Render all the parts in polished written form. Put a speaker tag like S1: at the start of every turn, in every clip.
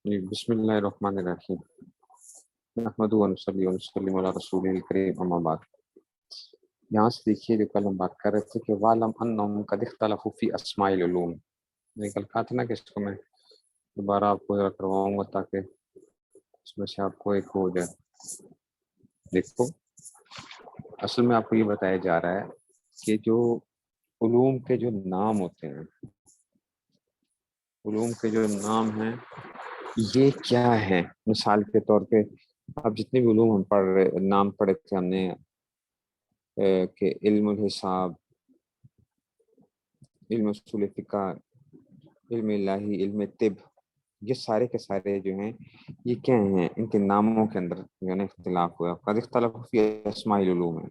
S1: جی، بسم اللہ الرحمن الرحیم نحمدہ و نصلی و نسلم علی رسول الکریم اما بعد۔ یہاں سے دیکھیے جو کل ہم بات کر رہے تھے کہ وَعْلَمْ أَنَّهُمْ قَدِ اخْتَلَفُوا فِي أَسْمَاءِ الْعُلُومِ، میں کل کہا تھا نا کہ اس کو میں دوبارہ آپ کو ذرا کرواؤں گا تاکہ اس میں سے آپ کو ایک ہو جائے۔ دیکھو، اصل میں آپ کو یہ بتایا جا رہا ہے کہ جو علوم کے جو نام ہوتے ہیں، علوم کے جو نام ہیں یہ کیا ہے۔ مثال کے طور پہ اب جتنے بھی علوم ہم پڑھ رہے نام پڑھے تھے ہم نے کہ علم الحساب، علم اصول فقہ، علم الہی، علم طب، یہ سارے کے سارے جو ہیں یہ کیا ہیں، ان کے ناموں کے اندر جو ہے نا اختلاف ہوا۔ قد اختلف فی اسماء العلوم ہے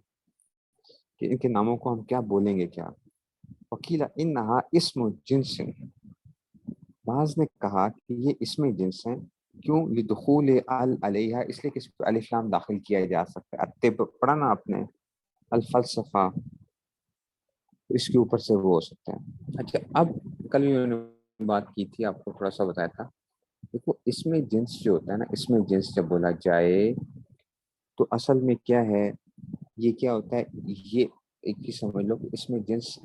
S1: کہ ان کے ناموں کو ہم کیا بولیں گے کیا۔ وکیلا انہا اسم جنس، بعض نے کہا کہ یہ اسم جنس ہیں، کیوں؟ لدخول علیہ، اس لیے کہ اس پہ الف لام داخل کیا جا سکتا ہے۔ الطب پڑھا نا آپ نے، الفلسفہ، اس کے اوپر سے وہ ہو سکتا ہے۔ اچھا، اب کل میں نے بات کی تھی، آپ کو تھوڑا سا بتایا تھا، دیکھو اس میں جنس جو ہوتا ہے نا، اس میں جنس جب بولا جائے تو اصل میں کیا ہے، یہ کیا ہوتا ہے، یہ ایک ہی سمجھ لو کہ اس میں جنس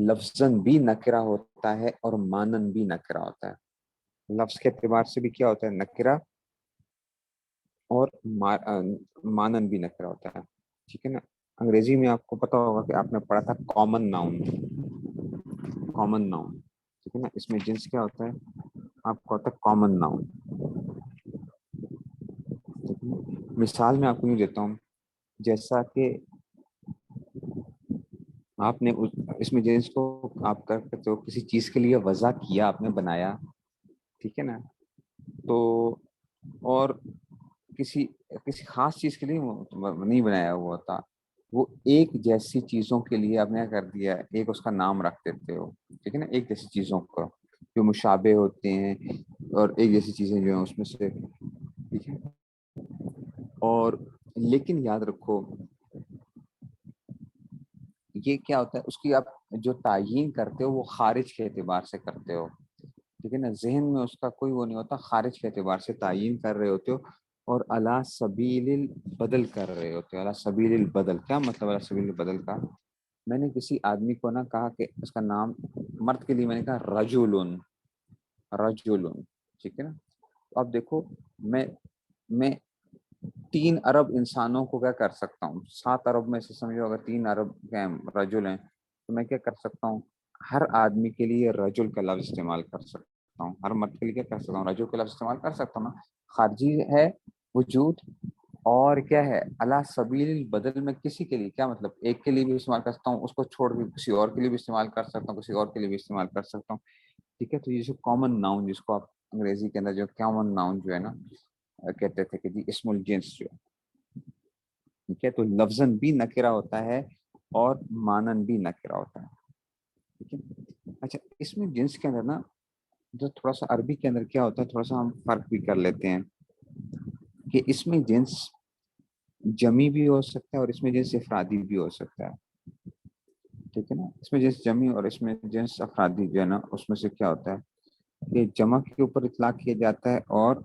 S1: لفظاً بھی نکرہ ہوتا ہے اور مانن بھی نکرہ ہوتا ہے۔ لفظ کے اعتبار سے بھی کیا ہوتا ہے، نکرہ، اور مانن بھی نکرہ ہوتا ہے، ٹھیک ہے نا۔ انگریزی میں آپ کو پتا ہوگا کہ آپ نے پڑھا تھا کامن ناؤن، کامن ناؤن، ٹھیک ہے نا۔ اس میں جنس کیا ہوتا ہے، آپ کو ہوتا ہے کامن ناؤن۔ مثال میں آپ کو نہیں دیتا ہوں، جیسا کہ آپ نے اس میں جنس کو آپ کر سکتے ہو، کسی چیز کے لیے وضع کیا، آپ نے بنایا، ٹھیک ہے نا، تو اور کسی کسی خاص چیز کے لیے نہیں بنایا ہوا تھا، وہ ایک جیسی چیزوں کے لیے آپ نے کر دیا، ایک اس کا نام رکھ دیتے ہو، ٹھیک ہے نا، ایک جیسی چیزوں کا جو مشابہ ہوتے ہیں اور ایک جیسی چیزیں جو ہیں اس میں سے، ٹھیک ہے۔ اور لیکن یاد رکھو یہ کیا ہوتا ہے، اس کی آپ جو تعیین کرتے ہو وہ خارج کے اعتبار سے کرتے ہو، ٹھیک ہے نا، ذہن میں اس کا کوئی وہ نہیں ہوتا، خارج کے اعتبار سے تعیین کر رہے ہوتے ہو، اور علی سبیل البدل کر رہے ہوتے ہو۔ علی سبیل البدل کیا مطلب، علی سبیل البدل کا، میں نے کسی آدمی کو نہ کہا کہ اس کا نام، مرد کے لیے میں نے کہا رجل، رجل، ٹھیک ہے نا۔ تو اب دیکھو، میں 3 ارب انسانوں کو کیا کر سکتا ہوں، 7 ارب میں سے سمجھو اگر 3 ارب رجل ہیں تو میں کیا کر سکتا ہوں، ہر آدمی کے لیے رجل کا لفظ استعمال کر سکتا ہوں، ہر مرد کے لیے کیا کر سکتا ہوں، رجل کا لفظ استعمال کر سکتا ہوں نا۔ خارجی ہے وجود، اور کیا ہے علی سبیل البدل میں کسی کے لیے، کیا مطلب، ایک کے لیے بھی استعمال کر سکتا ہوں، اس کو چھوڑ کے کسی اور کے لیے بھی استعمال کر سکتا ہوں، کسی اور کے لیے بھی استعمال کر سکتا ہوں، ٹھیک ہے۔ تو یہ جو کامن ناؤن، جس کو آپ انگریزی کے اندر جو کامن ناؤن جو ہے نا کہتے تھے کہ جی اسم الجنس جو، ٹھیک ہے، تو لفظاً بھی نکرہ ہوتا ہے اور مانن بھی نکرہ ہوتا ہے، ٹھیک ہے۔ اچھا، اس میں جنس کے اندر نا جو تھوڑا سا عربی کے اندر کیا ہوتا ہے، تھوڑا سا ہم فرق بھی کر لیتے ہیں کہ اس میں جنس جمی بھی ہو سکتا ہے اور اس میں جنس افرادی بھی ہو سکتا ہے، ٹھیک ہے نا۔ اس میں جنس جمی اور اس میں جنس افرادی جو ہے نا، اس میں سے کیا ہوتا ہے کہ جمع کے اوپر اطلاق کیا جاتا ہے اور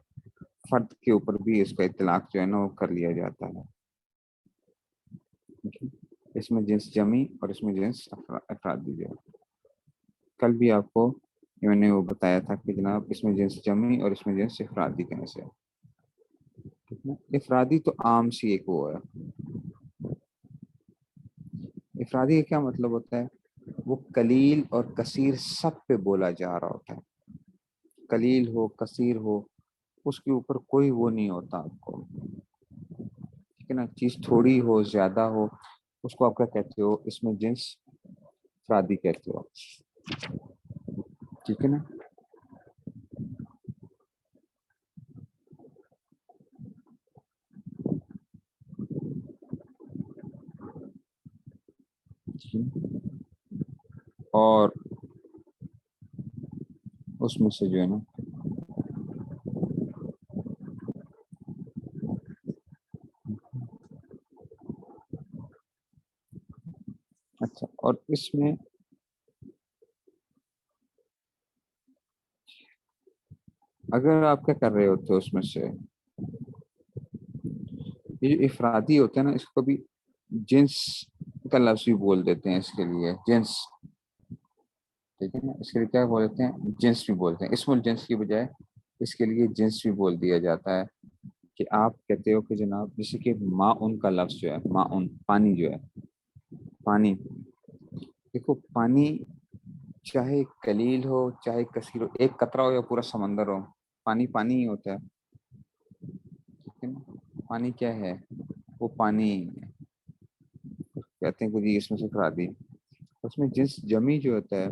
S1: فرد کے اوپر بھی اس کا اطلاق جو ہے نا وہ کر لیا جاتا ہے، اس میں جنس جمی اور اس میں جنس افرادی جو ہے۔ کل بھی آپ کو میں نے وہ بتایا تھا کہ جناب اس میں جنس جمی اور اس میں جنس افرادی کہنے سے، افرادی تو عام سی ایک وہ ہے۔ افرادی کا کیا مطلب ہوتا ہے، وہ قلیل اور کثیر سب پہ بولا جا رہا ہوتا ہے، قلیل ہو کثیر ہو اس کے اوپر کوئی وہ نہیں ہوتا آپ کو، ٹھیک ہے نا۔ چیز تھوڑی ہو زیادہ ہو اس کو آپ کیا کہتے ہو، اس میں جنس افرادی کہتے ہو، ٹھیک ہے نا۔ اور اس میں سے جو ہے نا اچھا، اور اس میں اگر آپ کیا کر رہے ہوتے ہو اس میں سے، یہ جو افرادی ہوتے ہیں نا، اس کو بھی جنس کا لفظ بھی بول دیتے ہیں اس کے لیے، جنس، ٹھیک ہے نا، اس کے لیے کیا بولتے ہیں، جنس بھی بولتے ہیں، اسم الجنس کی بجائے اس کے لیے جنس بھی بول دیا جاتا ہے، کہ آپ کہتے ہو کہ جناب جیسے کہ ما ان کا لفظ جو ہے، ما ان پانی جو ہے، پانی، دیکھو پانی چاہے قلیل ہو چاہے کثیر ہو، ایک قطرہ ہو یا پورا سمندر ہو، پانی پانی ہی ہوتا ہے، ٹھیک ہے نا، پانی کیا ہے، وہ پانی کہتے ہیں کہ جی اس میں سے کرا دی، اس میں جنس جمی جو ہوتا ہے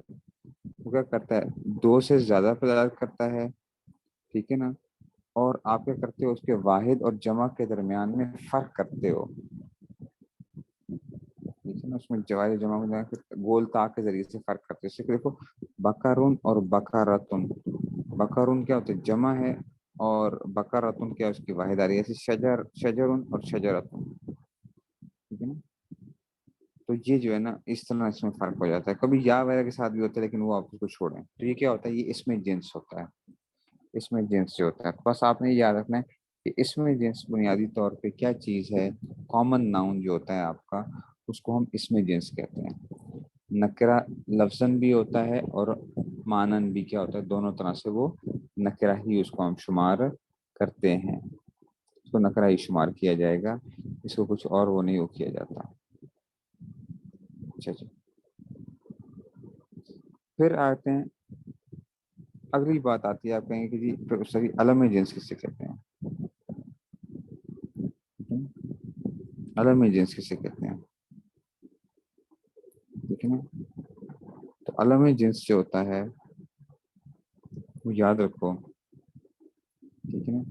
S1: وہ کیا کرتا ہے، دو سے زیادہ پیدا کرتا ہے، ٹھیک ہے نا، اور آپ کیا کرتے ہو اس کے واحد اور جمع کے درمیان میں فرق کرتے ہو، ٹھیک ہے نا، اس میں جوائے جمع میں گول تا کے ذریعے سے فرق کرتے ہیں، دیکھو بکرون اور بکارتن، بکرون کیا ہوتا ہے جمع ہے، اور بکارتن کیا اس کی واحد آ رہی ہے، جیسے شجر، شجرن اور شجرتن، ٹھیک ہے نا، تو یہ جو ہے نا اس طرح اس میں فرق ہو جاتا ہے، کبھی یا وغیرہ کے ساتھ بھی ہوتا ہے لیکن وہ آپ اس کو چھوڑیں، تو یہ کیا ہوتا ہے، یہ اس میں جنس ہوتا ہے، اس میں جنس جو ہوتا ہے، بس آپ نے یہ یاد رکھنا ہے کہ اس میں جنس بنیادی طور پہ کیا چیز ہے، کامن ناؤن جو ہوتا ہے آپ کا، اس کو ہم اس میں جنس کہتے ہیں، نکرہ لفظاً بھی ہوتا ہے اور مانن بھی کیا ہوتا ہے، دونوں طرح سے وہ نکرہ ہی اس کو ہم شمار کرتے ہیں، اس کو نکرہ ہی شمار کیا جائے گا، اس کو کچھ اور وہ نہیں وہ کیا جاتا۔ اچھا جی، پھر آتے ہیں اگلی بات آتی ہے، آپ کہیں گے کہ جی پھر سبھی علم جنس کسے کہتے ہیں، علم جنس کسے کہتے ہیں، ٹھیک ہے نا، تو علم جنس جو ہوتا ہے وہ یاد رکھو، ٹھیک ہے نا،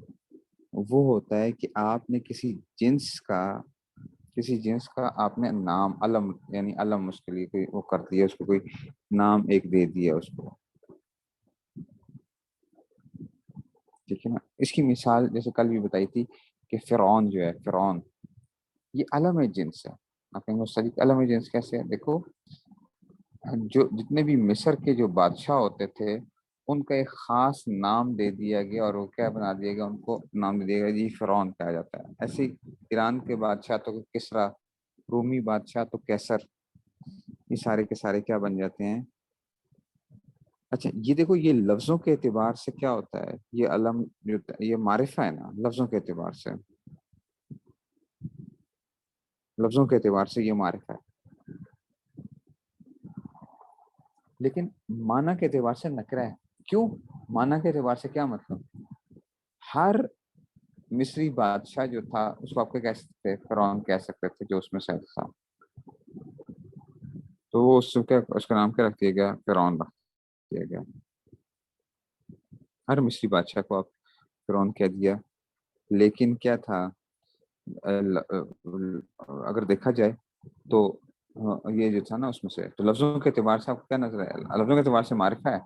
S1: وہ ہوتا ہے کہ آپ نے کسی جنس کا آپ نے نام، علم یعنی علم اس کے لیے کوئی وہ کر دیا، اس کو کوئی نام ایک دے دیا اس کو، ٹھیک ہے نا، اس کی مثال جیسے کل بھی بتائی تھی کہ فرعون جو ہے، فرعون یہ علم جنس ہے، آپ کہیں گے صدیق علم جنس کیسے ہے، دیکھو جو جتنے بھی مصر کے جو بادشاہ ہوتے تھے ان کا ایک خاص نام دے دیا گیا، اور وہ کیا بنا دیا گیا، ان کو نام دے دیا گیا جی فرعون کہا جاتا ہے، ایسے ہی ایران کے بادشاہ تو کسرا، رومی بادشاہ تو کیسر، یہ سارے کے سارے کیا بن جاتے ہیں۔ اچھا یہ دیکھو یہ لفظوں کے اعتبار سے کیا ہوتا ہے، یہ علم جو یہ معرفہ ہے نا، لفظوں کے اعتبار سے، لفظوں کے اعتبار سے یہ معرفہ ہے، لیکن معنی کے اعتبار سے نکرہ ہے، کیوں، معنی کے اعتبار سے کیا مطلب، ہر مصری بادشاہ جو تھا اس کو آپ کو کہہ سکتے تھے، فرعون کہہ سکتے تھے جو اس میں سے تھا، تو وہ اس کا نام کیا رکھ دیا گیا، فرعون رکھ دیا گیا، ہر مصری بادشاہ کو آپ فرعون کہہ دیا، لیکن کیا تھا، اگر دیکھا جائے تو یہ جو تھا نا اس میں سے، تو لفظوں کے اعتبار سے آپ کو کیا نظر ہے، لفظوں کے اعتبار سے معرفہ ہے،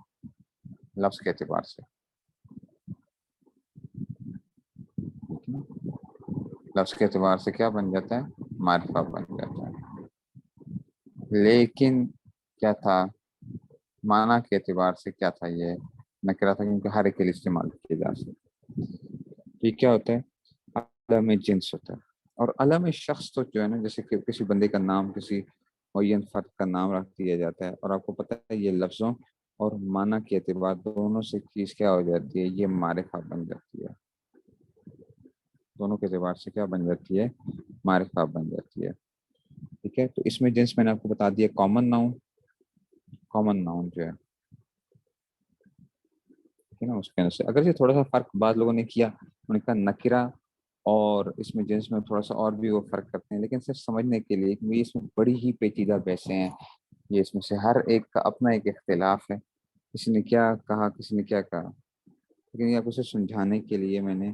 S1: لفظ کے اعتبار سے، لفظ کے اعتبار سے کیا بن جاتا ہے، معرفہ بن جاتا ہے، لیکن کیا تھا، معنی کے اعتبار سے کیا تھا، یہ نکرہ تھا، کیونکہ ہر ایک کے لیے استعمال کیا جا سکتا، یہ کیا ہوتا ہے، علم جنس ہوتا ہے، اور علم شخص تو جو ہے نا، جیسے کہ کسی بندے کا نام کسی معین فرد کا نام رکھ دیا جاتا ہے، اور آپ کو پتہ ہے یہ لفظوں اور معنی کے اعتبار دونوں سے چیز کیا ہو جاتی ہے، یہ معرفہ بن جاتی ہے، دونوں کے اعتبار سے کیا بن جاتی ہے، معرفہ بن جاتی ہے، ٹھیک ہے، تو اس میں جنس میں نے آپ کو بتا دیا، کامن ناؤن، کامن ناؤن جو ہے، ٹھیک ہے نا، اس کے اندر سے اگر یہ تھوڑا سا فرق بعض لوگوں نے کیا، انہوں نے کہا نکرہ اور اس میں جنس میں تھوڑا سا اور بھی وہ فرق کرتے ہیں، لیکن صرف سمجھنے کے لیے کہ اس میں بڑی ہی پیچیدہ بحثیں ہیں، یہ اس میں سے ہر ایک کا اپنا ایک اختلاف ہے، کسی نے کیا کہا کسی نے کیا کہا، لیکن یہ آپ اسے سمجھانے کے لیے میں نے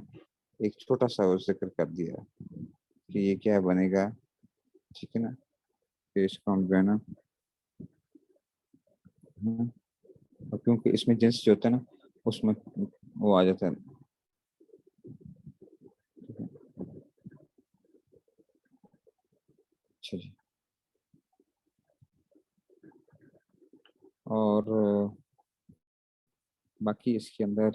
S1: ایک چھوٹا سا وہ ذکر کر دیا کہ یہ کیا بنے گا، ٹھیک ہے نا، کہ اس کو ہم جو ہے نا، اور کیونکہ اس میں جنس جو ہوتا ہے نا اس میں وہ آ جاتا ہے، اچھا جی، اور باقی اس کے اندر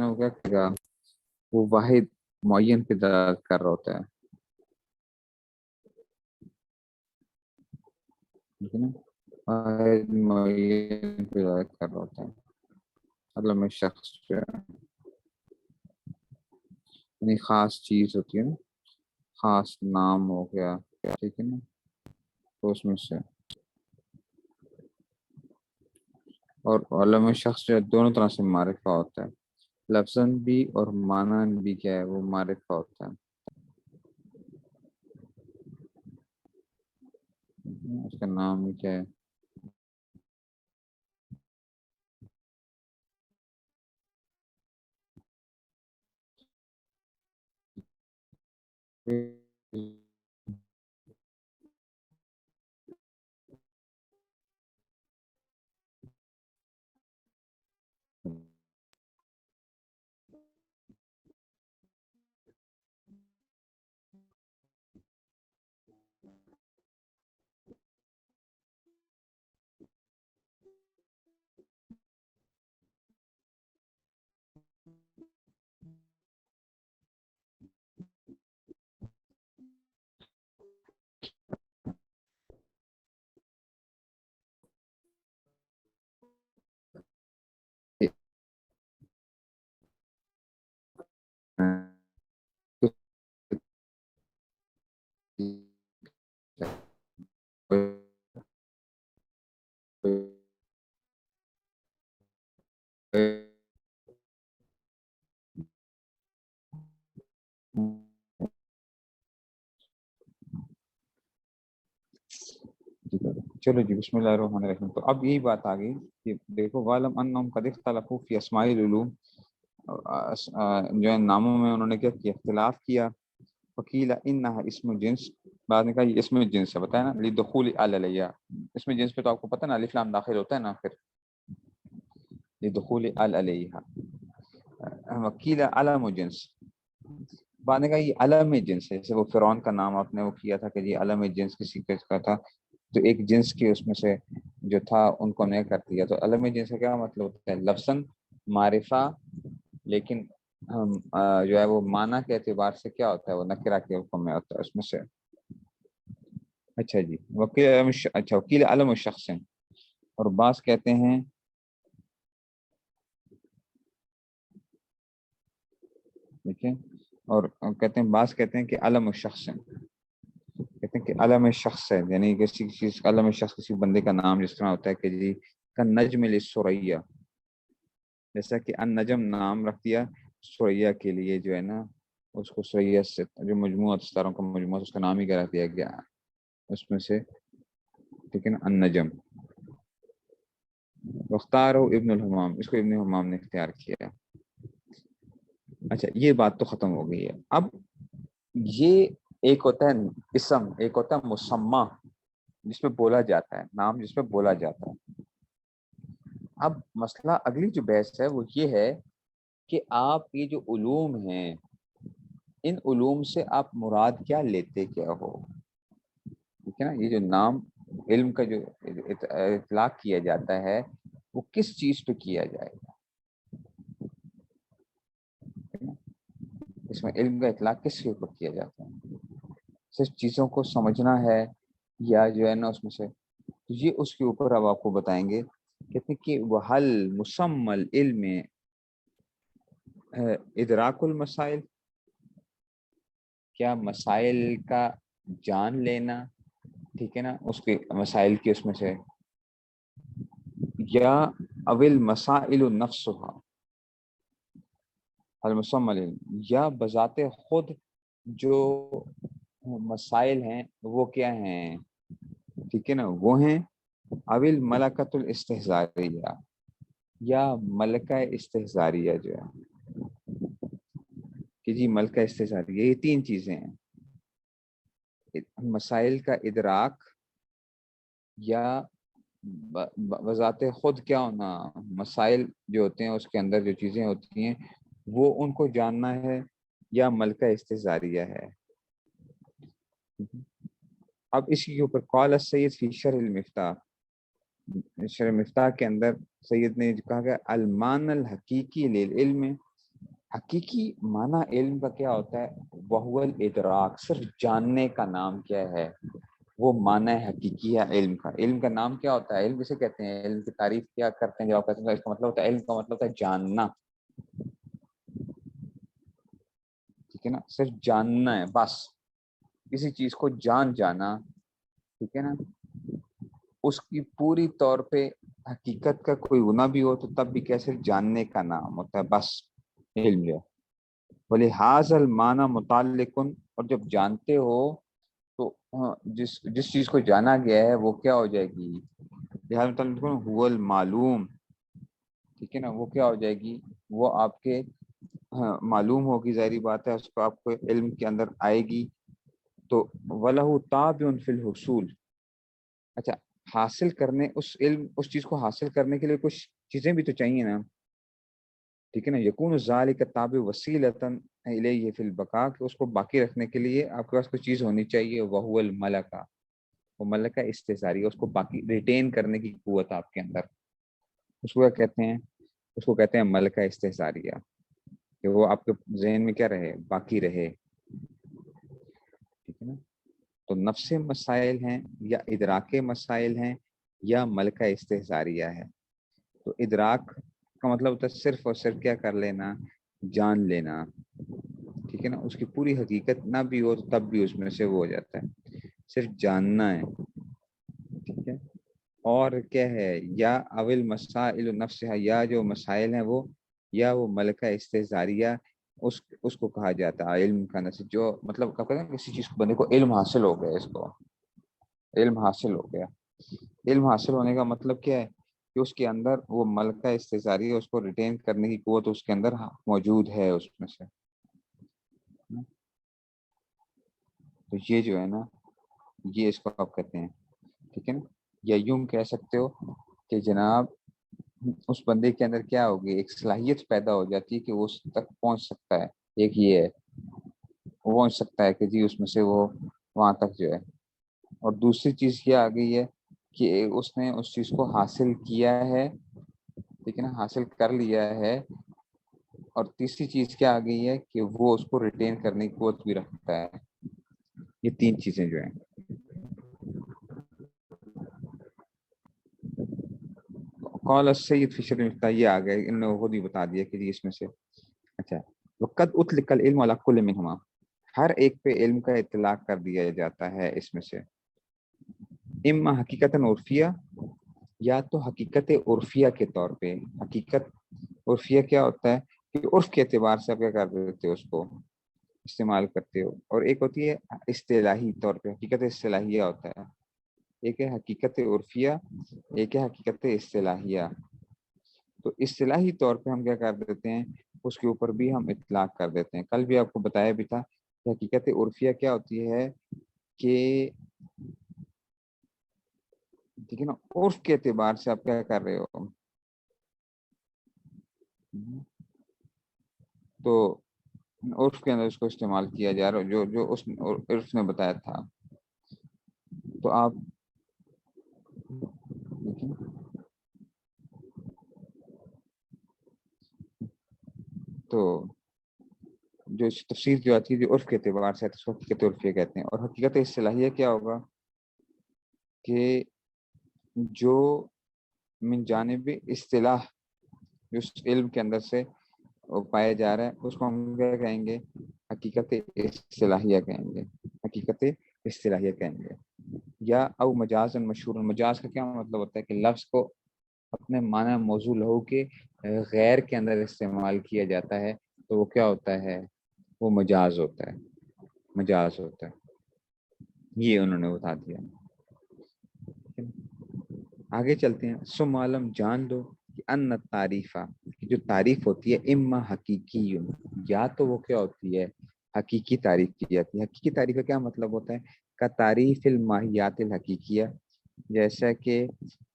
S1: وہ کیا کرے گا، وہ واحد معین پہ دلالت کر رہا ہوتا ہے، ٹھیک ہے نا، واحد معین پہ دلالت کر رہا ہوتا ہے، علم شخص جو ہے یعنی خاص چیز ہوتی ہے نا، خاص نام ہو گیا، ٹھیک ہے نا، تو اس میں سے، اور علم شخص جو ہے دونوں طرح سے معرفہ ہوتا ہے، لفظاً بھی اور معنی بھی کیا ہے وہ معرفہ ہوتا ہے، اس کا نام بھی کیا ہے، چلو جی، بسم اللہ الرحمن الرحیم۔ تو اب یہی بات آ گئی کہ دیکھو، وَعْلَمْ أَنَّهُمْ قَدِ اخْتَلَفُوا فِي أَسْمَاءِ الْعُلُومِ، جو ہے ناموں میں انہوں نے کیا کیا، اختلاف کیا، وکیل انہا اسم جنس، بعد نے کہا یہ اسم جنس ہے، بتایا نا، لدخول علیہ، اسم جنس پہ تو آپ کو پتہ نا الف لام داخل ہوتا ہے نا، پھر لدخول علیہ، وکیل علم جنس، بعد نے کہا یہ علم جنس ہے، جیسے وہ فرعون کا نام آپ نے وہ کیا تھا کہ یہ علم جنس کسی کا تھا، تو ایک جنس کے اس میں سے جو تھا ان کو نے کر دیا، تو علم جنس کا کیا مطلب ہوتا ہے، لفظاً معرفہ، لیکن ہم جو ہے وہ معنی کے اعتبار سے کیا ہوتا ہے، وہ نکرہ کے حکم میں ہوتا ہے اس میں سے۔ اچھا جی، وکیل علم اچھا، وکیل علم الشخص ہیں، اور بعض کہتے ہیں، دیکھیں، اور کہتے ہیں، بعض کہتے ہیں کہ علم الشخص ہیں، کہتے ہیں کہ علم شخص ہے، یعنی کسی چیز کا علم شخص کسی بندے کا نام جس طرح ہوتا ہے کہ جی کا نجم للثریا، جیسا کہ ان نجم نام رکھ دیا ثریا کے لیے، جو ہے نا اس کو ثریا سے جو مجموعہ ستاروں کا مجموعہ، اس کا نام ہی کیا رکھ دیا گیا اس میں سے، ٹھیک ہے نا، ان نجم، وختار ابن الحمام، اس کو ابن حمام نے اختیار کیا۔ اچھا، یہ بات تو ختم ہو گئی ہے۔ اب یہ ایک ہوتا ہے اسم، ایک ہوتا ہے مسمہ جس میں بولا جاتا ہے، نام جس میں بولا جاتا ہے۔ اب مسئلہ اگلی جو بحث ہے وہ یہ ہے کہ آپ یہ جو علوم ہیں، ان علوم سے آپ مراد کیا لیتے کیا ہو، ٹھیک ہے نا، یہ جو نام علم کا جو اطلاق کیا جاتا ہے وہ کس چیز پہ کیا جائے گا، اس میں علم کا اطلاق کس کے اوپر کیا جاتا ہے، صرف چیزوں کو سمجھنا ہے یا جو ہے نا اس میں سے، یہ اس کے اوپر اب آپ کو بتائیں گے، کہتے ہیں کہ وحل مسمى العلم ادراک المسائل، کیا مسائل کا جان لینا، ٹھیک ہے نا، اس کے مسائل کی اس میں سے، یا اول مسائل نفسها المسمى العلم، یا بذات خود جو مسائل ہیں وہ کیا ہیں، ٹھیک ہے نا، وہ ہیں اول ملکۃ الاستحضاریہ، یا ملکہ استحضاریہ جو ہے کہ جی ملکہ استحضاریہ، یہ تین چیزیں ہیں، مسائل کا ادراک، یا بذات خود کیا ہونا، مسائل جو ہوتے ہیں اس کے اندر جو چیزیں ہوتی ہیں وہ ان کو جاننا ہے، یا ملکہ استحضاریہ ہے۔ اب اس کے اوپر قال السید فی شرح المفتاح، شرح مفتاح کے اندر سید نے کہا کہ المعنى الحقیقی للعلم حقیقی معنی علم کا کیا ہوتا ہے؟ وہو الادراک، صرف جاننے کا نام کیا ہے، وہ معنی حقیقی ہے علم کا۔ علم کا نام کیا ہوتا ہے؟ علم کسے کہتے ہیں؟ علم کی تعریف کیا کرتے ہیں جب آپ کہتے ہیں اس کا مطلب ہوتا ہے، علم کا مطلب ہوتا ہے جاننا، ٹھیک ہے نا، صرف جاننا ہے بس، کسی چیز کو جانا، ٹھیک ہے نا، اس کی پوری طور پہ حقیقت کا کوئی گناہ بھی ہو تو تب بھی کیسے جاننے کا نام ہوتا ہے بس علم جو ہے۔ وَلِهَذَا الْمَعْنَى مُتَعَلِّقٌ، اور جب جانتے ہو تو جس جس چیز کو جانا گیا ہے وہ کیا ہو جائے گی؟ لہٰذا متعلق هو المعلوم، ٹھیک ہے نا، وہ کیا ہو جائے گی؟ وہ آپ کے معلوم ہوگی، ظاہری بات ہے، اس کو آپ کو علم کے اندر آئے گی۔ تو وَلَهُ تَابِعٌ فِي الْحُصُولِ، اچھا، حاصل کرنے اس علم، اس چیز کو حاصل کرنے کے لیے کچھ چیزیں بھی تو چاہیے نا، ٹھیک ہے نا، یکون ذالک تابع وسیلۃ الیہ فی البقاء، کہ اس کو باقی رکھنے کے لیے آپ کے پاس کوئی چیز ہونی چاہیے، وہو الملکہ، وہ ملکہ استثاریہ، اس کو باقی ریٹین کرنے کی قوت آپ کے اندر، اس کو کیا کہتے ہیں؟ اس کو کہتے ہیں ملکہ استثاریہ، کہ وہ آپ کے ذہن میں کیا رہے؟ باقی رہے، ٹھیک ہے نا۔ تو نفس مسائل ہیں یا ادراک مسائل ہیں یا ملکہ استحصاریہ ہے؟ تو ادراک کا مطلب ہوتا ہے صرف اور صرف کیا کر لینا؟ جان لینا، ٹھیک ہے نا، اس کی پوری حقیقت نہ بھی ہو تو تب بھی اس میں سے وہ ہو جاتا ہے، صرف جاننا ہے، ٹھیک ہے۔ اور کیا ہے؟ یا اول مسائل نفسها، یا جو مسائل ہیں وہ، یا وہ ملکہ استحصاریہ، اس کو کہا جاتا ہے علم کا نصیب، جو مطلب کہتے ہیں کسی چیز کو بندے کو علم حاصل ہو گیا، اس کو علم حاصل ہو گیا۔ علم حاصل ہونے کا مطلب کیا ہے؟ کہ اس کے اندر وہ ملکہ استثاری ہے، اس کو ریٹین کرنے کی قوت اس کے اندر موجود ہے اس میں سے۔ تو یہ جو ہے نا، یہ اس کو آپ کہتے ہیں، ٹھیک ہے نا۔ یا یوں کہہ سکتے ہو کہ جناب اس بندے کے اندر کیا ہوگی؟ ایک صلاحیت پیدا ہو جاتی ہے کہ وہ اس تک پہنچ سکتا ہے، ایک یہ ہے، وہ پہنچ سکتا ہے کہ جی اس میں سے وہ وہاں تک جو ہے۔ اور دوسری چیز کیا آ گئی ہے کہ اس نے اس چیز کو حاصل کیا ہے، ٹھیک ہے نا، حاصل کر لیا ہے۔ اور تیسری چیز کیا آ گئی ہے کہ وہ اس کو ریٹین کرنے کی قوت بھی رکھتا ہے۔ یہ تین چیزیں جو ہیں۔ قال السید فی شرح المفتاح، یہ آ گئے، انہوں نے خود ہی بتا دیا کہ جی اس میں سے، اچھا، وقد اطلق العلم علی کل منہما، ہر ایک پہ علم کا اطلاق کر دیا جاتا ہے اس میں سے، اما حقیقت عرفیہ، یا تو حقیقت عرفیہ کے طور پہ۔ حقیقت عرفیہ کیا ہوتا ہے؟ کہ عرف کے اعتبار سے آپ کیا کر دیتے ہو، اس کو استعمال کرتے ہو۔ اور ایک ہوتی ہے اصطلاحی طور پہ، حقیقت اصطلاحیہ ہوتا ہے، ایک ہے حقیقت عرفیہ، ایک ہے حقیقت اصطلاحیہ۔ تو اصطلاحی طور پہ ہم کیا کر دیتے ہیں؟ اس کے اوپر بھی ہم اطلاق کر دیتے ہیں۔ کل بھی آپ کو بتایا بھی تھا کہ حقیقت عرفیہ کیا ہوتی ہے کہ، ٹھیک ہے نا، عرف کے اعتبار سے آپ کیا کر رہے ہو، تو عرف کے اندر اس کو استعمال کیا جا رہا ہے، جو جو اس عرف نے بتایا تھا۔ تو آپ تو جو تفسیر جو آتی ہے جو عرف کے اعتبار سے اس کو حقیقت عرفیہ کہتے ہیں۔ اور حقیقت اصطلاحیہ کیا ہوگا کہ جو من جانب اصطلاح، جو اس علم کے اندر سے پایا جا رہا ہے، اس کو ہم کیا کہیں گے؟ حقیقت اصطلاحیہ کہیں گے، حقیقت اصطلاحیہ کہیں گے۔ یا او مجاز مشہور، مجاز کا کیا مطلب ہوتا ہے؟ کہ لفظ کو اپنے معنی موضوع لہو کے غیر کے اندر استعمال کیا جاتا ہے، تو وہ کیا ہوتا ہے؟ وہ مجاز ہوتا ہے، مجاز ہوتا ہے۔ یہ انہوں نے بتا دیا۔ آگے چلتے ہیں۔ سم عالم جان لو کہ ان تعریفہ، جو تعریف ہوتی ہے، اما حقیقی، یا تو وہ کیا ہوتی ہے؟ حقیقی تعریف کی جاتی ہے۔ حقیقی تعریف کا کیا مطلب ہوتا ہے؟ کا تعریف الماہیات الحقیقیہ، جیسا کہ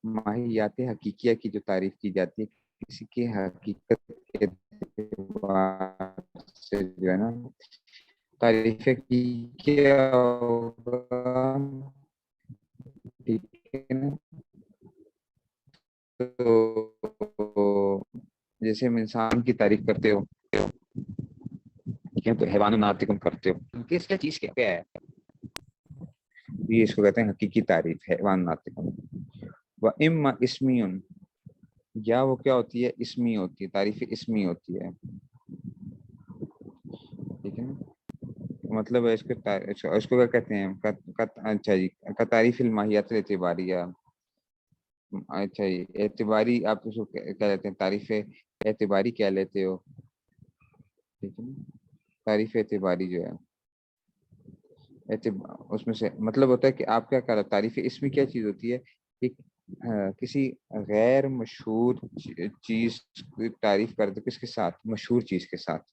S1: ماہیات حقیقیہ کی جو تعریف کی جاتی ہے، کسی کی حقیقت کے اعتبار سے جو ہے نا، تعریف کی کیا ہوگا، ٹھیک ہے نا۔ تو جیسے ہم انسان کی تعریف کرتے ہو، ٹھیک ہے، تو حیوان ناطقم کرتے ہو، کس کیا چیز کیا ہے، یہ اس کو کہتے ہیں حقیقی تعریف ہے حیوان ناطقم. و اما اسمی، یا وہ کیا ہوتی ہے، اسمی ہوتی ہے، تعریف اسمی ہوتی ہے. ٹھیک ہے نا، مطلب ہے اس کو کیا کہتے ہیں، اچھا جی، کا تعریف الماہیت الاعتباریہ. اچھا جی، اعتباری آپ اس کو کیا لیتے ہیں، تعریف اعتباری کیا لیتے ہو. ٹھیک ہے نا، تعریف اعتباری جو ہے اس میں سے مطلب ہوتا ہے کہ آپ کیا کر رہے، تعریف اسمی کیا چیز ہوتی ہے کہ کسی غیر مشہور چیز کی تعریف کر دو، کس کے ساتھ، مشہور چیز کے ساتھ،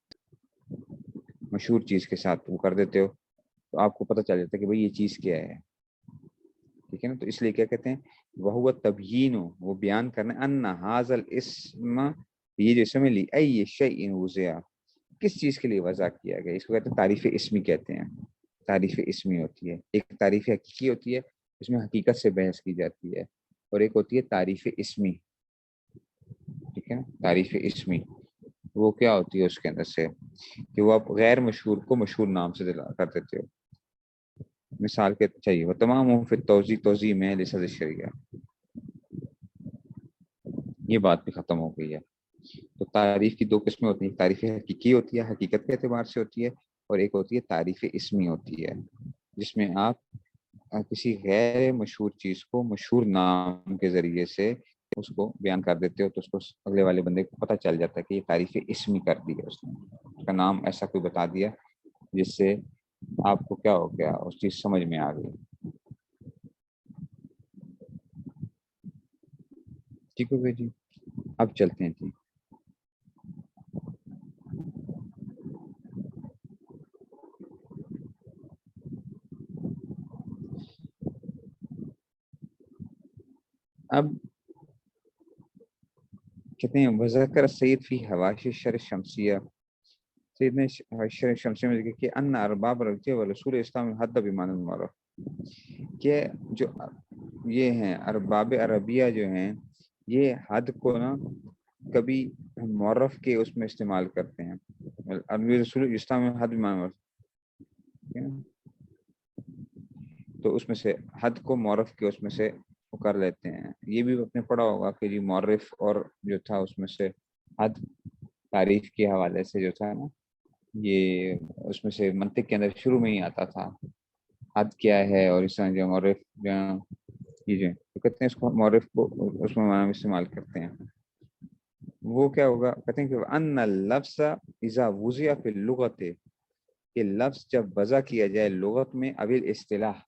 S1: مشہور چیز کے ساتھ وہ کر دیتے ہو، تو آپ کو پتہ چل جاتا ہے کہ بھئی یہ چیز کیا ہے. ٹھیک ہے نا، تو اس لیے کیا کہتے ہیں، وہ تبیین، وہ بیان کرنا، ان ھذا الاسم، یہ جو اسم لی ای شیء وضع، کس چیز کے لیے وضع کیا گیا، اس کو کہتے ہیں تعریف اسمی کہتے ہیں. تعریف اسمی ہوتی ہے، ایک تعریف حقیقی ہوتی ہے، اس میں حقیقت سے بحث کی جاتی ہے، اور ایک ہوتی ہے تعریف اسمی. ٹھیک ہے، تعریف اسمی وہ کیا ہوتی ہے اس کے اندر سے کہ وہ آپ غیر مشہور کو مشہور نام سے دلا کر دیتے ہو. مثال کے چاہیے، وہ تمام پھر توضیح میں لسد شریعہ، یہ بات بھی ختم ہو گئی ہے. تو تعریف کی دو قسمیں ہوتی ہیں، تعریف حقیقی ہوتی ہے، حقیقت کے اعتبار سے ہوتی ہے، اور ایک ہوتی ہے تعریف اسمی ہوتی ہے، جس میں آپ کسی غیر مشہور چیز کو مشہور نام کے ذریعے سے اس کو بیان کر دیتے ہو، تو اس کو اگلے والے بندے کو پتہ چل جاتا ہے کہ یہ تعریف اسمی کر دی ہے، اس نے اس کا نام ایسا کوئی بتا دیا جس سے آپ کو کیا ہو گیا، اس چیز سمجھ میں آ گئی. ٹھیک ہو گئی جی، اب چلتے ہیں جی. اب کہتے ہیں وذکر سید فی حواشی الشر الشمسیہ، سید نے شر شمسیہ میں ذکر کیا ان ارباب رضی و رسول اسلام حد بمان المعروف، کہ جو یہ ہیں ارباب عربیہ جو ہیں، یہ حد کو نا کبھی معرف کے اس میں استعمال کرتے ہیں، عربی رسول اسلام میں حد بمان المعروف، تو اس میں سے حد کو معرف کے اس میں سے وہ کر لیتے ہیں. یہ بھی آپ نے پڑھا ہوگا کہ جی معرف اور جو تھا اس میں سے حد تعریف کے حوالے سے جو تھا نا، یہ اس میں سے منطق کے اندر شروع میں ہی آتا تھا حد کیا ہے، اور اس طرح جو معرف چیزیں تو کہتے ہیں اس کو معرف کو اس میں معنی استعمال کرتے ہیں. وہ کیا ہوگا، کہتے ہیں کہ ان اللفظ اذا وضع فی اللغت، کہ لفظ جب وضع کیا جائے لغت میں، اویل اصطلاح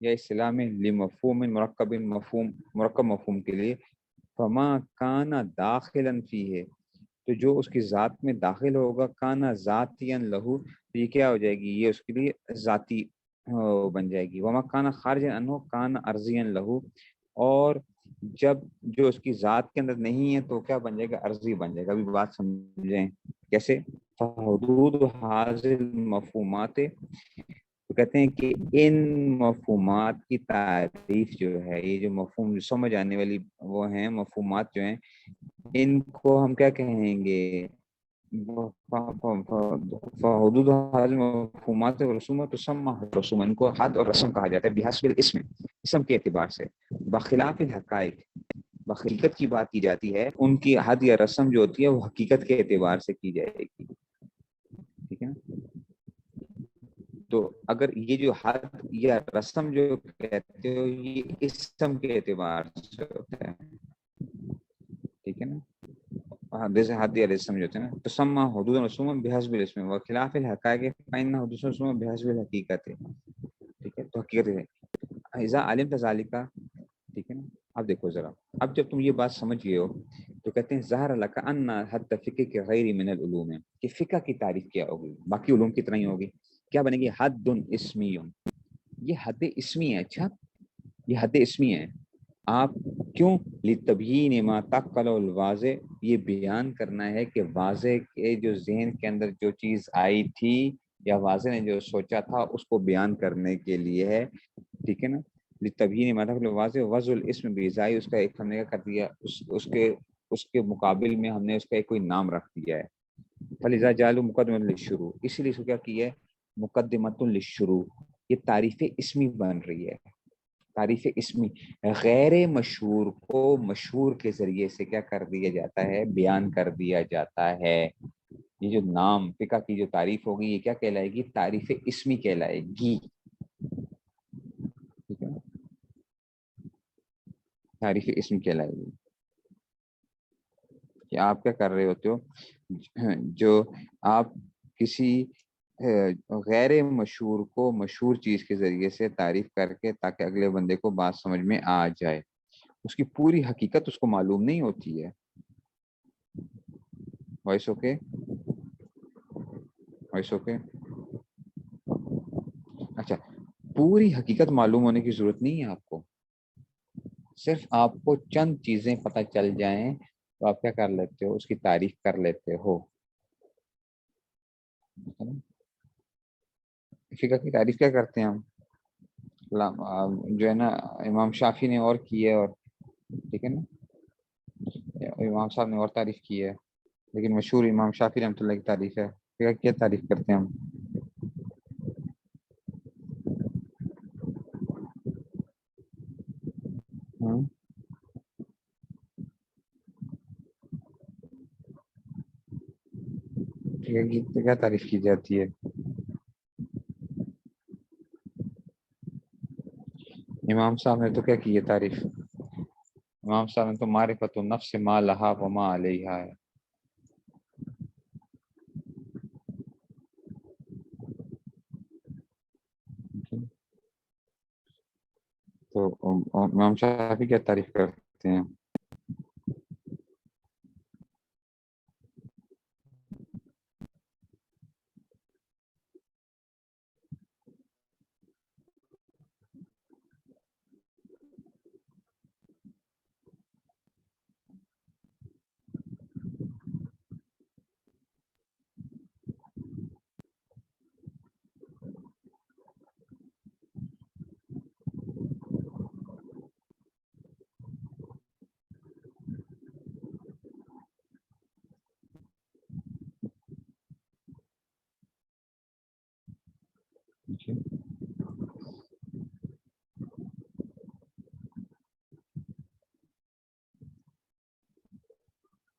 S1: یا اصطلاح میں، لمفہوم مرکب مفہوم کے لیے، فما کانا داخلا فیہ، تو جو اس کی ذات میں داخل ہوگا، کانا ذاتیا لہو، تو یہ کیا ہو جائے گی، یہ اس کے لیے ذاتی بن جائے گی. وما کانا خارجا عنہ کانا عرضیا لہو، اور جب جو اس کی ذات کے اندر نہیں ہے تو کیا بن جائے گا، عرضی بن جائے گا. ابھی بات سمجھیں کیسے. حدود حاضر مفہومات، تو کہتے ہیں کہ ان مفہومات کی تعریف جو ہے، یہ جو مفہوم جو سمجھ آنے والی وہ ہیں مفہومات جو ہیں، ان کو ہم کیا کہیں گے، حدود حاضر مفہومات و رسومات تسمى رسوم، ان کو حد اور رسم کہا جاتا ہے، بحسب الاسم، اسم کے اعتبار سے. بخلاف الحقائق، بحقیقت کی بات کی جاتی ہے، ان کی حد یا رسم جو ہوتی ہے وہ حقیقت کے اعتبار سے کی جائے گی. ٹھیک ہے نا، تو اگر یہ جو حد یا رسم جو کہتے ہو، یہ اسم کے اعتبار سے ہوتا ہے. ٹھیک ہے نا، جیسے حد یا رسم جو ہوتے ہیں نا، تسمى حدود رسوم بحسب الاسم وخلاف الحقائق فإن حدود رسوم بحسب الحقیقت. ٹھیک ہے، تو حقیقت ہے اذا علمت ذلك. ٹھیک ہے نا، اب دیکھو ذرا، اب جب تم یہ بات سمجھ گئے ہو تو کہتے ہیں ظاہر لك ان حد فقہ کے غیر من العلوم ہے، کہ فقہ کی تعریف کیا ہوگی، باقی علوم کی طرح ہی ہوگی. کیا بنے گی، حد اسمی، یہ حد اسمی ہے. اچھا، یہ حد اسمی ہے. آپ کیوں، لتبیین ما تعقل الواضح، یہ بیان کرنا ہے کہ واضح کے جو ذہن کے اندر جو چیز آئی تھی یا واضح نے جو سوچا تھا اس کو بیان کرنے کے لیے ہے. ٹھیک ہے نا، لتبیین ما تعقل الواضح وضع الاسم بإزاء، اس کا ایک ہم نے کیا کر دیا، اس کے مقابل میں ہم نے اس کا ایک کوئی نام رکھ دیا ہے. فلذا جعلوا مقدمۃ للشروع، اسی لیے اس کو کیا کیا ہے مقدمۃ للشروع، یہ تعریف اسمی بن رہی ہے، تعریف اسمی، غیر مشہور کو مشہور کے ذریعے سے کیا کر دیا جاتا ہے بیان کر دیا جاتا ہے۔ یہ جو نام فقہ کی جو تعریف ہوگی یہ کیا کہلائے گی تعریف اسمی کہلائے گی، ٹھیک ہے، تعریف اسمی کہلائے گی۔ کہ آپ کیا کر رہے ہوتے ہو، جو آپ کسی غیر مشہور کو مشہور چیز کے ذریعے سے تعریف کر کے تاکہ اگلے بندے کو بات سمجھ میں آ جائے، اس کی پوری حقیقت اس کو معلوم نہیں ہوتی ہے۔ وائس اوکے، وائس اوکے، اچھا، پوری حقیقت معلوم ہونے کی ضرورت نہیں ہے آپ کو، صرف آپ کو چند چیزیں پتہ چل جائیں تو آپ کیا کر لیتے ہو اس کی تعریف کر لیتے ہو۔ فقہ کی تعریف کیا کرتے ہیں ہم، جو ہے نا امام شافی نے اور کی ہے، اور ٹھیک ہے نا امام صاحب نے اور تعریف کی ہے، لیکن مشہور امام شافی رحمۃ اللہ کی تعریف ہے۔ فقہ کی کیا تعریف کرتے ہیں ہم، فقہ کی کیا تعریف کی جاتی ہے، امام صاحب نے تو کیا کی ہے تعریف، امام صاحب نے تو معرفت النفس ما لہا وما علیہا ہے۔ تو امام شافی کیا تعریف کرتے ہیں،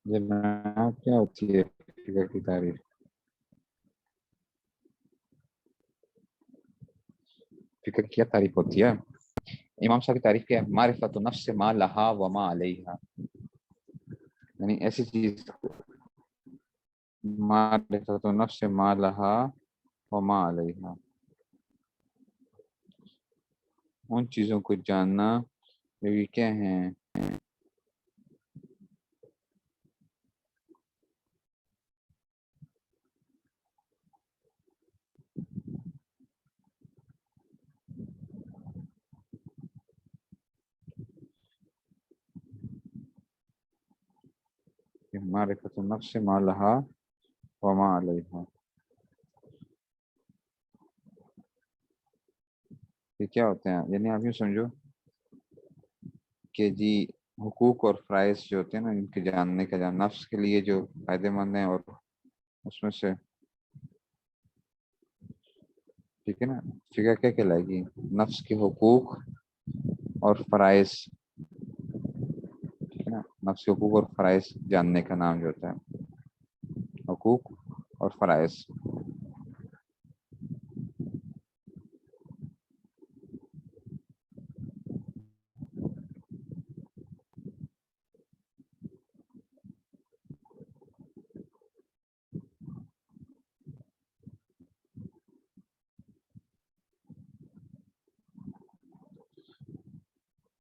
S1: جناب کیا ہوتی ہے فقہ کی تعریف، فقہ کی کیا تعریف ہوتی ہے، امام صاحب کی تعریف کیا ہے معرفت النفس ما لہا وما علیہا، یعنی ایسی چیز معرفت النفس ما لہا وما علیہا، ان چیزوں کو جاننا جو یہ کیا ہیں معرفت النفس ما لہا وما علیہا، یہ کیا ہوتے ہیں، یعنی آپ یوں سمجھو کہ جی حقوق اور فرائض جو ہوتے ہیں نا ان کے جاننے کا جان نفس کے لیے جو فائدہ مند ہیں، اور اس میں سے ٹھیک ہے نا فقہ کیا کہلائے گی نفس کے حقوق اور فرائض، ٹھیک ہے نا نفس کے حقوق اور فرائض جاننے کا نام جو ہوتا ہے حقوق اور فرائض۔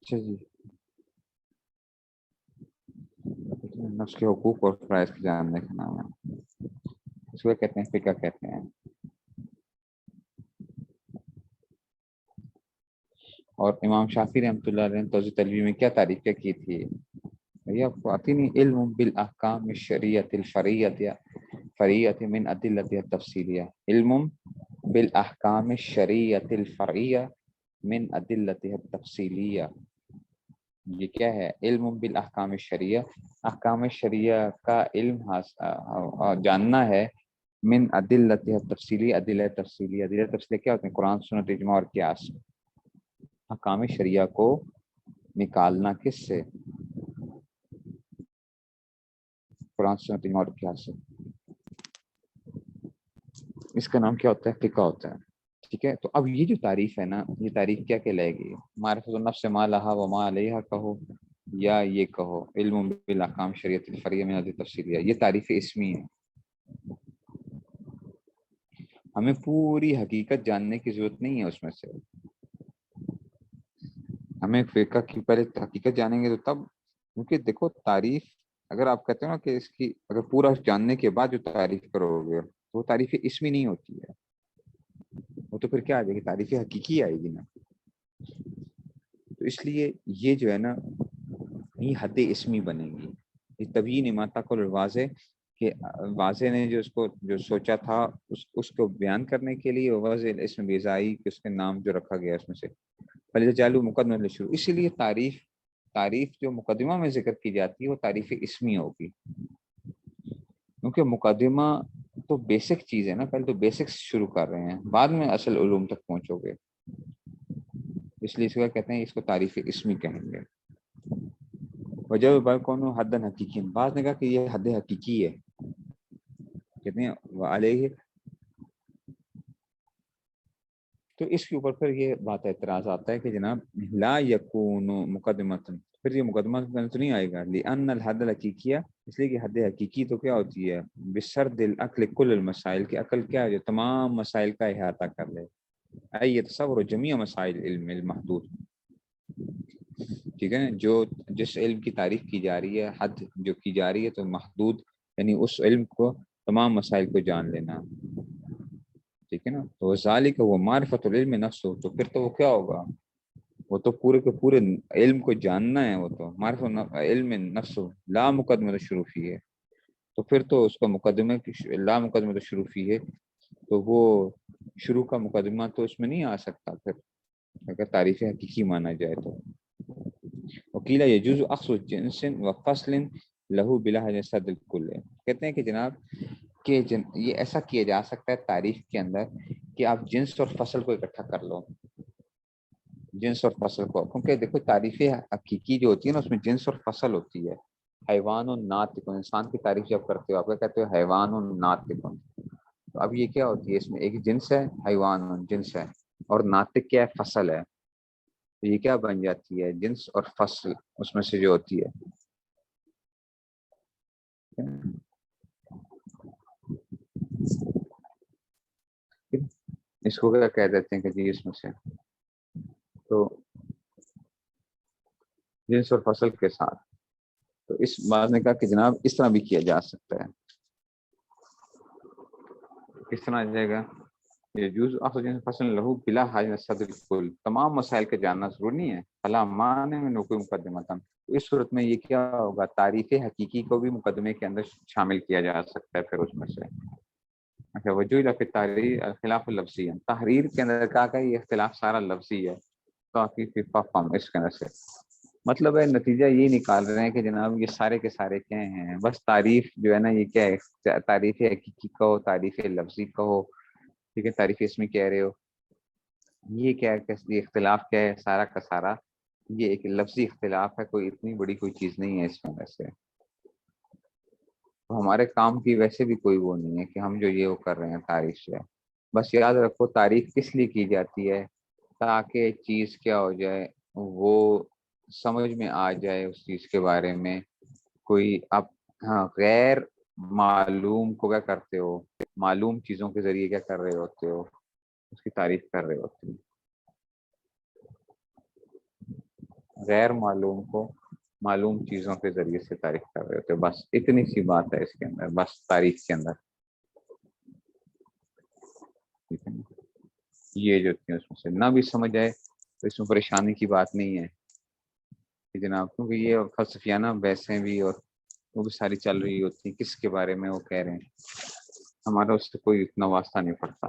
S1: اچھا جی، نفس کے حقوق اور فرائض کے جاننے کا نام ہے، اس کو کہتے ہیں فقہ کہتے ہیں۔ اور امام شافی رحمۃ اللہ علیہ نے توضیح تلوی میں کیا تعریف کیا کی تھی، بھیا آپ کو آتی نہیں، علم بالاحکام الشریعۃ الفرعیۃ فریعۃ من ادلۃ التفصیلیہ، علم بالاحکام الشریعۃ الفرعیہ من ادلۃ التفصیلیہ، یہ کیا ہے؟ علم بالاحکام الشریعہ، احکام شریعہ کا علم جاننا ہے، من ادلت تفصیلی، ادلہ تفصیلی کیا ہوتے ہیں؟ قرآن سنت اجماع اور قیاس۔ احکام شریعہ کو نکالنا کس سے؟ قرآن سنت اجماع اور قیاس سے۔ اس کا نام کیا ہوتا ہے؟ فقہ ہوتا ہے، ٹھیک ہے۔ تو اب یہ جو تعریف ہے نا، یہ تعریف کیا کہلائے گی؟ معرفت النفس ما لہا وما علیہا کہو، یا یہ کہو علم بالاحکام شریعت الفریع من ادلہ تفصیلیہ، یہ تعریف اسمی ہے۔ ہمیں پوری حقیقت جاننے کی ضرورت نہیں ہے اس میں سے، ہمیں فقہ کی پہلے حقیقت جانیں گے تو تب، کیونکہ دیکھو تعریف اگر آپ کہتے ہو نا کہ اس کی اگر پورا جاننے کے بعد جو تعریف کرو گے تو وہ تعریف اسمی نہیں ہوتی ہے، وہ تو پھر کیا آ جائے گی؟ تعریف حقیقی آئے گی نا۔ تو اس لیے یہ جو ہے نا، یہ حد اسمی بنے گی، یہ تبھی نماتا کو واضح کہ واضح نے جو اس کو جو سوچا تھا اس کو بیان کرنے کے لیے واضح اسم بیزائی کہ اس کے نام جو رکھا گیا اس میں سے پہلے چالو مقدمہ شروع، اسی لیے تعریف جو مقدمہ میں ذکر کی جاتی ہے وہ تعریف اسمی ہوگی، کیونکہ مقدمہ تو بیسک چیز ہے نا، پہلے تو بیسکس شروع کر رہے ہیں، بعد میں اصل علوم تک پہنچو گے، اس لیے اس کو کہتے ہیں، اس کو تعریف اسمی کہیں گے۔ وجہ کون حد حقیقی، بعض نے کہا کہ یہ حد حقیقی ہے، کہتے ہیں علیہ، تو اس کے اوپر پھر یہ بات اعتراض آتا ہے کہ جناب لا یکون مقدمۃ، پھر یہ مقدمہ تو نہیں آئے گا، لأن الحد الحقیقیہ، اس لیے کہ حد حقیقی تو کیا ہوتی ہے؟ بسرد العقل کل المسائل، کی عقل کیا ہے جو تمام مسائل کا احاطہ کر لے، ای یتصور جمیع مسائل علم المحدود، ٹھیک ہے نا، جو جس علم کی تعریف کی جا رہی ہے، حد جو کی جا رہی ہے تو محدود، یعنی اس علم کو تمام مسائل کو جان لینا، ٹھیک ہے نا۔ تو ذالک وہ معرفت العلم نفس، تو پھر تو وہ کیا ہوگا؟ وہ تو پورے کے پورے علم کو جاننا ہے، وہ تو معرفت علم نفس لا مقدمہ شروفی ہے، تو پھر تو اس کا مقدمہ لا مقدمہ شروفی ہے، تو وہ شروع کا مقدمہ تو اس میں نہیں آ سکتا پھر، اگر تعریف حقیقی مانا جائے تو۔ وکیلا یجوز اخذ جنس و فصل لہو بلا صد الکل، کہتے ہیں کہ جناب کہ یہ ایسا کیا جا سکتا ہے تعریف کے اندر کہ آپ جنس اور فصل کو اکٹھا کر لو، جنس اور فصل کو، کیونکہ دیکھو تعریف حقیقی جو ہوتی ہے نا اس میں جنس اور فصل ہوتی ہے۔ حیوان و ناطق، انسان کی تعریف جب کرتے ہو آپ کیا کہتے ہو؟ حیوان و ناطق، تو اب یہ کیا ہوتی ہے؟ اس میں ایک جنس ہے، حیوان جنس ہے، اور ناطق کیا ہے؟ فصل ہے، تو یہ کیا بن جاتی ہے؟ جنس اور فصل اس میں سے جو ہوتی ہے، اس کو کیا کہہ دیتے ہیں کہ جی اس میں سے تو جنس اور فصل کے ساتھ، تو اس بات نے کہا کہ جناب اس طرح بھی کیا جا سکتا ہے، کس طرح آ جائے گا؟ یجوز اخذ جنس فصل لہو بلا حاجت صدر الکل، تمام مسائل کا جاننا ضروری نہیں ہے، فلا معنی میں نقوی مقدمۃ، اس صورت میں یہ کیا ہوگا؟ تعریف حقیقی کو بھی مقدمے کے اندر شامل کیا جا سکتا ہے پھر اس میں سے۔ اچھا، وجوہ فی التحریر الخلاف اللفظی، تحریر کے اندر کہا کہ یہ اختلاف سارا لفظی ہے، کافی فی فہم، اس کے اندر سے مطلب ہے نتیجہ یہ نکال رہے ہیں کہ جناب یہ سارے کے سارے کیا ہیں؟ بس تعریف جو ہے نا یہ کیا ہے؟ تعریف حقیقی کہو، تعریف لفظی کہو، ٹھیک ہے، تعریف اسمی کہہ رہے ہو، یہ کیا ہے؟ یہ اختلاف کیا ہے؟ سارا کا سارا یہ ایک لفظی اختلاف ہے، کوئی اتنی بڑی کوئی چیز نہیں ہے اس میں ویسے، تو ہمارے کام کی ویسے بھی کوئی وہ نہیں ہے کہ ہم جو یہ وہ کر رہے ہیں تعریف سے، بس یاد رکھو تعریف کس لیے کی جاتی ہے؟ تاکہ چیز کیا ہو جائے، وہ سمجھ میں آ جائے اس چیز کے بارے میں، کوئی آپ ہاں غیر معلوم کو کیا کرتے ہو؟ معلوم چیزوں کے ذریعے کیا کر رہے ہوتے ہو؟ اس کی تعریف کر رہے ہوتے ہیں، غیر معلوم کو معلوم چیزوں کے ذریعے سے تعریف کر رہے ہوتے ہو، بس اتنی سی بات ہے اس کے اندر، بس تعریف کے اندر، ٹھیک ہے نا؟ یہ جو تھی اس میں سے نہ بھی سمجھ آئے تو اس میں پریشانی کی بات نہیں ہے کہ جناب، کیونکہ یہ فلسفیانہ بحثیں بھی اور وہ بھی ساری چل رہی ہوتی ہیں، کس کے بارے میں وہ کہہ رہے ہیں، ہمارا اس سے کوئی اتنا واسطہ نہیں پڑتا۔